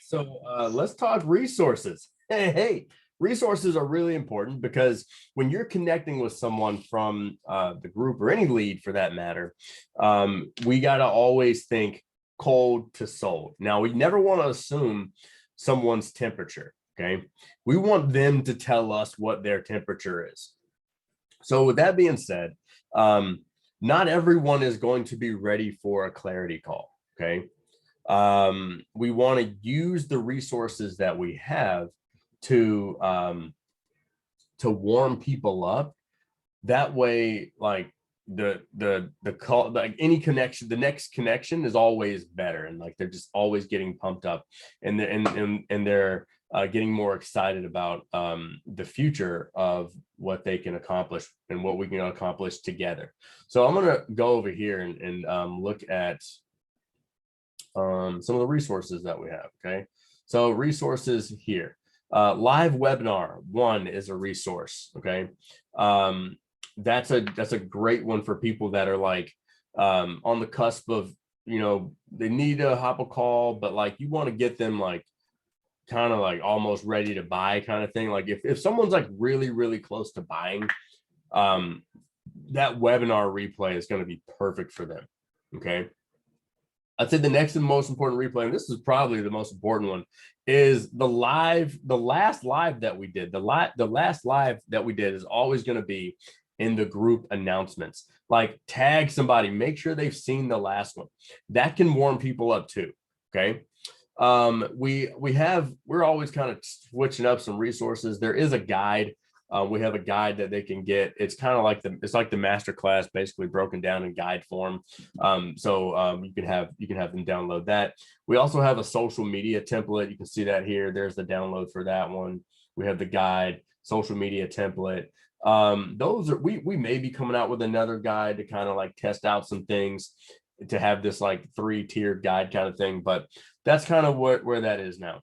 So let's talk resources. Hey, resources are really important because when you're connecting with someone from the group or any lead for that matter, we got to always think cold to sold. Now, we never want to assume someone's temperature. Okay. We want them to tell us what their temperature is. So, with that being said, um, not everyone is going to be ready for a clarity call. Okay, we want to use the resources that we have to warm people up. That way, like the call, like any connection, the next connection is always better, and like they're just always getting pumped up, and they're getting more excited about the future of what they can accomplish and what we can accomplish together. So I'm gonna go over here and look at some of the resources that we have. Okay, so resources here. Live webinar one is a resource. Okay, um, that's a great one for people that are like on the cusp of, they need to hop a call, but like you want to get them like kind of like almost ready to buy kind of thing. Like if someone's like really really close to buying, um, that webinar replay is going to be perfect for them. Okay, I'd say the next and most important replay, and this is probably the most important one, is the last live that we did. The last live that we did is always going to be in the group announcements. Like tag somebody, make sure they've seen the last one. That can warm people up too. Okay. We're always kind of switching up some resources. There is a guide. We have a guide that they can get. It's kind of like the master class, basically broken down in guide form. So you can have them download that. We also have a social media template. You can see that here. There's the download for that one. We have the guide, social media template. Those are we may be coming out with another guide to kind of like test out some things, to have this like 3-tiered guide kind of thing, but that's kind of where that is now.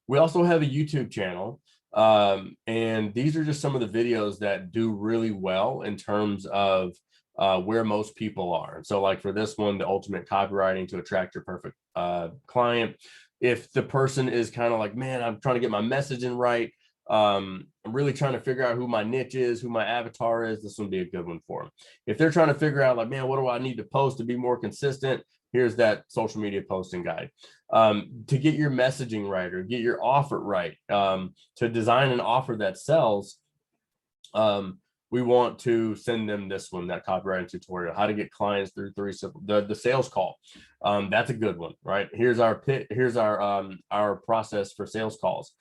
We also have a YouTube channel. And these are just some of the videos that do really well in terms of where most people are. So like for this one, the ultimate copywriting to attract your perfect client. If the person is kind of like, man, I'm trying to get my messaging right. I'm really trying to figure out who my niche is, who my avatar is. This would be a good one for them. If they're trying to figure out like, man, what do I need to post to be more consistent? Here's that social media posting guide. To get your messaging right or get your offer right, to design an offer that sells, we want to send them this one, that copywriting tutorial, how to get clients through three simple, the sales call. That's a good one, right? Here's our process for sales calls.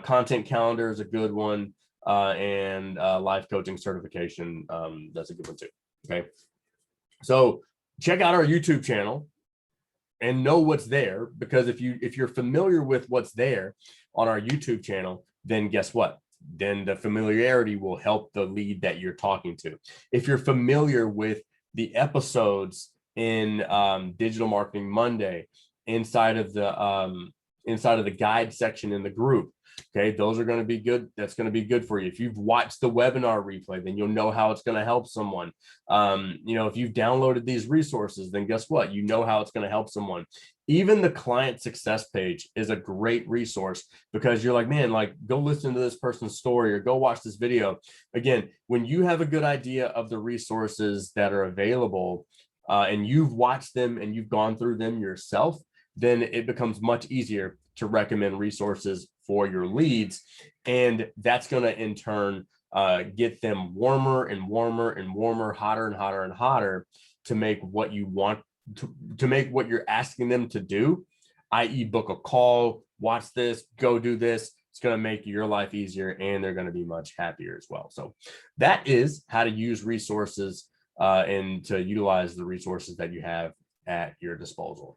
Content calendar is a good one, and life coaching certification. That's a good one too. Okay, so check out our YouTube channel and know what's there, because if you're familiar with what's there on our YouTube channel, then guess what? Then the familiarity will help the lead that you're talking to. If you're familiar with the episodes in Digital Marketing Monday inside of the guide section in the group, okay, those are going to be good. That's going to be good for you. If you've watched the webinar replay, then you'll know how it's going to help someone. If you've downloaded these resources, then guess what? You know how it's going to help someone. Even the client success page is a great resource, because you're like, man, like go listen to this person's story or go watch this video. Again, when you have a good idea of the resources that are available, and you've watched them and you've gone through them yourself, then it becomes much easier to recommend resources for your leads. And that's going to in turn get them warmer and warmer and warmer, hotter and hotter and hotter, to make what you want to make what you're asking them to do, i.e. book a call, watch this, go do this. It's going to make your life easier, and they're going to be much happier as well. So that is how to use resources and to utilize the resources that you have at your disposal.